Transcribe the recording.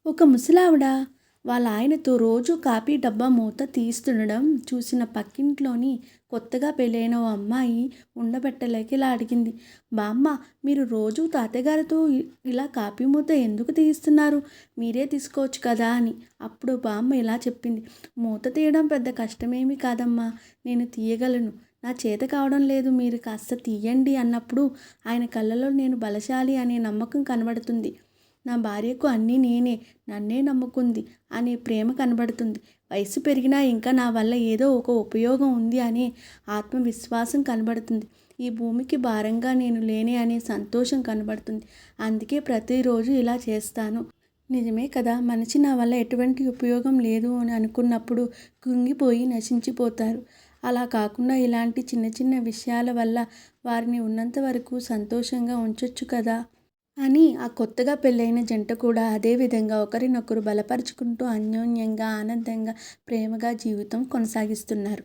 ఒక ముసలావిడ వాళ్ళ ఆయనతో రోజు కాఫీ డబ్బా మూత తీస్తుండడం చూసిన పక్కింట్లోని కొత్తగా పెళ్ళైన ఓ అమ్మాయి ఉండబెట్టలేక ఇలా అడిగింది. బామ్మ, మీరు రోజు తాతయ్యగారితో ఇలా కాఫీ మూత ఎందుకు తీస్తున్నారు? మీరే తీసుకోవచ్చు కదా అని. అప్పుడు బామ్మ ఇలా చెప్పింది. మూత తీయడం పెద్ద కష్టమేమీ కాదమ్మా, నేను తీయగలను. నా చేత కావడం లేదు, మీరు కాస్త తీయండి అన్నప్పుడు ఆయన కళ్ళలో నేను బలశాలి అనే నమ్మకం కనబడుతుంది. నా భార్యకు అన్నీ నేనే, నన్నే నమ్ముకుంది అనే ప్రేమ కనబడుతుంది. వయసు పెరిగినా ఇంకా నా వల్ల ఏదో ఒక ఉపయోగం ఉంది అనే ఆత్మవిశ్వాసం కనబడుతుంది. ఈ భూమికి భారంగా నేను లేనే అనే సంతోషం కనబడుతుంది. అందుకే ప్రతిరోజు ఇలా చేస్తాను. నిజమే కదా, మనిషి నా వల్ల ఎటువంటి ఉపయోగం లేదు అని అనుకున్నప్పుడు కుంగిపోయి నశించిపోతారు. అలా కాకుండా ఇలాంటి చిన్న చిన్న విషయాల వల్ల వారిని ఉన్నంత వరకు సంతోషంగా ఉంచొచ్చు కదా అని ఆ కొత్తగా పెళ్ళైన జంట కూడా అదే విధంగా ఒకరినొకరు బలపరుచుకుంటూ అన్యోన్యంగా, ఆనందంగా, ప్రేమగా జీవితం కొనసాగిస్తున్నారు.